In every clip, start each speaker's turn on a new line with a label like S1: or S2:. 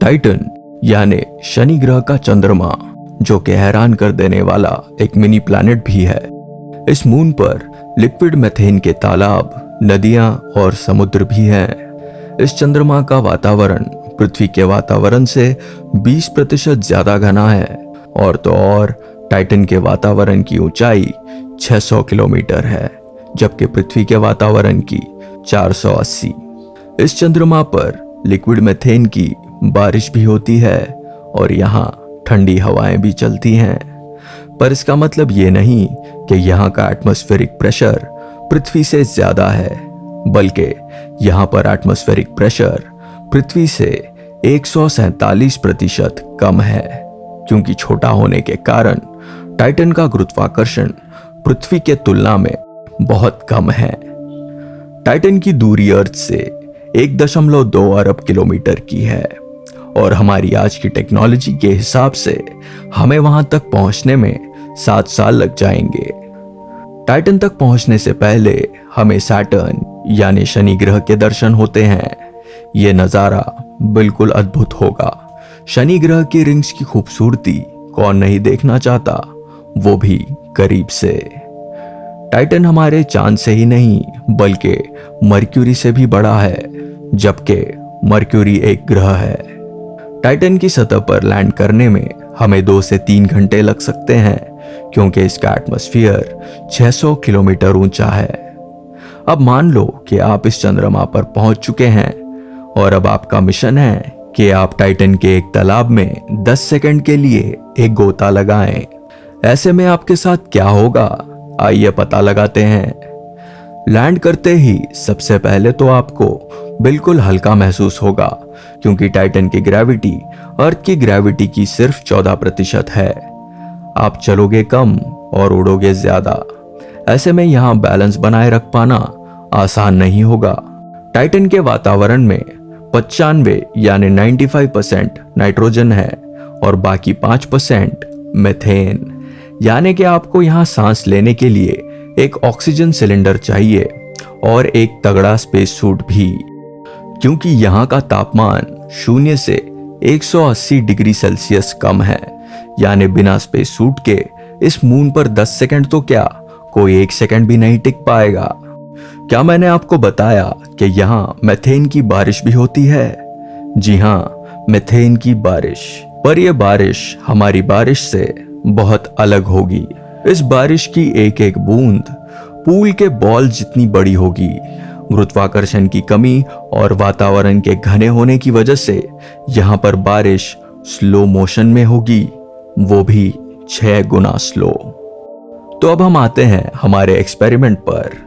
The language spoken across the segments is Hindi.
S1: टाइटन यानी शनि ग्रह का चंद्रमा, जो कि हैरान कर देने वाला एक मिनी प्लैनेट भी है। इस मून पर लिक्विड मीथेन के तालाब, नदियां और समुद्र भी हैं। इस चंद्रमा का वातावरण पृथ्वी के वातावरण से 20% ज्यादा घना है। और तो और टाइटन के वातावरण की ऊंचाई 600 किलोमीटर है, जबकि पृथ्वी के वातावरण की 480। इस चंद्रमा पर लिक्विड मीथेन की बारिश भी होती है और यहाँ ठंडी हवाएं भी चलती हैं। पर इसका मतलब ये नहीं कि यहाँ का एटमॉस्फेरिक प्रेशर पृथ्वी से ज्यादा है, बल्कि यहाँ पर एटमॉस्फेरिक प्रेशर पृथ्वी से 147% कम है, क्योंकि छोटा होने के कारण टाइटन का गुरुत्वाकर्षण पृथ्वी के तुलना में बहुत कम है। टाइटन की दूरी अर्थ से 1.2 अरब किलोमीटर की है और हमारी आज की टेक्नोलॉजी के हिसाब से हमें वहां तक पहुंचने में 7 साल लग जाएंगे। टाइटन तक पहुंचने से पहले हमें सैटर्न यानी शनि ग्रह के दर्शन होते हैं। यह नजारा बिल्कुल अद्भुत होगा। शनि ग्रह की रिंग्स की खूबसूरती कौन नहीं देखना चाहता, वो भी करीब से। टाइटन हमारे चांद से ही नहीं बल्कि मर्क्यूरी से भी बड़ा है, जबकि मर्क्यूरी एक ग्रह है। टाइटन की सतह पर लैंड करने में हमें 2 से 3 घंटे लग सकते हैं, क्योंकि इसका एटमॉस्फेयर 600 किलोमीटर ऊंचा है। अब मान लो कि आप इस चंद्रमा पर पहुंच चुके हैं और अब आपका मिशन है कि आप टाइटन के एक तालाब में 10 सेकंड के लिए एक गोता लगाएं। ऐसे में आपके साथ क्या होगा, आइए पता लगाते हैं। लैंड करते ही सबसे पहले तो आपको बिल्कुल हल्का महसूस होगा, क्योंकि टाइटन की ग्रेविटी अर्थ की ग्रेविटी की सिर्फ 14% है। आप चलोगे कम और उड़ोगे ज्यादा। ऐसे में यहाँ बैलेंस बनाए रख पाना आसान नहीं होगा। टाइटन के वातावरण में 95 यानी 95% नाइट्रोजन है और बाकी 5% मीथेन, यानी कि आपको यहाँ सांस लेने के लिए एक ऑक्सीजन सिलेंडर चाहिए और एक तगड़ा स्पेस सूट भी, क्योंकि यहाँ का तापमान 0 से 180 डिग्री सेल्सियस कम है। यानी बिना स्पेस सूट के इस मून पर 10 सेकंड तो क्या, कोई 1 सेकंड भी नहीं टिक पाएगा। क्या मैंने आपको बताया कि यहाँ मीथेन की बारिश भी होती है? जी हाँ, मीथेन की बारिश। पर यह बारिश हमारी बारिश से बहुत अलग होगी। इस बारिश की एक एक बूंद पूल के बॉल जितनी बड़ी होगी। गुरुत्वाकर्षण की कमी और वातावरण के घने होने की वजह से यहाँ पर बारिश स्लो मोशन में होगी, वो भी 6 गुना स्लो। तो अब हम आते हैं हमारे एक्सपेरिमेंट पर।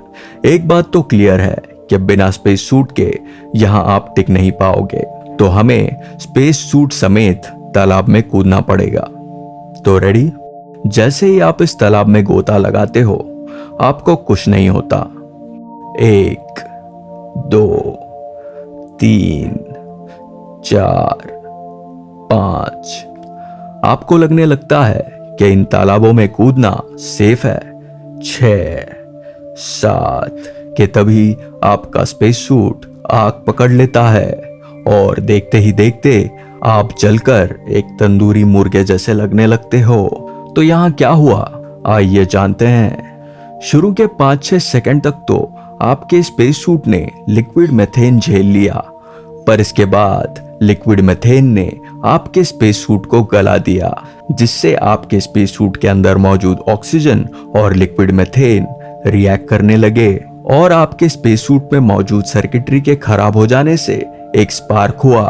S1: एक बात तो क्लियर है कि बिना स्पेस सूट के यहाँ आप टिक नहीं पाओगे, तो हमें स्पेस सूट समेत तालाब में कूदना पड़ेगा। तो रेडी? जैसे ही आप इस तालाब में गोता लगाते हो, आपको कुछ नहीं होता। 1, 2, 3, 4, 5। आपको लगने लगता है कि इन तालाबों में कूदना सेफ है। 6, 7 के तभी आपका स्पेस सूट आग पकड़ लेता है और देखते ही देखते आप जलकर एक तंदूरी मुर्गे जैसे लगने लगते हो। तो यहाँ क्या हुआ, आइए जानते हैं। शुरू के 5-6 सेकंड तक तो आपके स्पेस सूट ने लिक्विड मीथेन झेल लिया, पर इसके बाद लिक्विड मीथेन ने आपके स्पेस सूट को गला दिया, जिससे आपके स्पेस सूट के अंदर मौजूद ऑक्सीजन और लिक्विड मीथेन रिएक्ट करने लगे और आपके स्पेस सूट में मौजूद सर्किटरी के खराब हो जाने से एक स्पार्क हुआ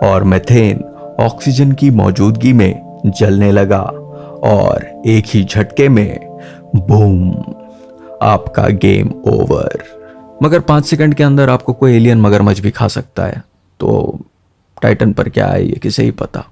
S1: और मीथेन ऑक्सीजन की मौजूदगी में जलने लगा और एक ही झटके में बूम, आपका गेम ओवर। मगर 5 सेकंड के अंदर आपको कोई एलियन मगरमच्छ भी खा सकता है, तो टाइटन पर क्या है ये किसे ही पता।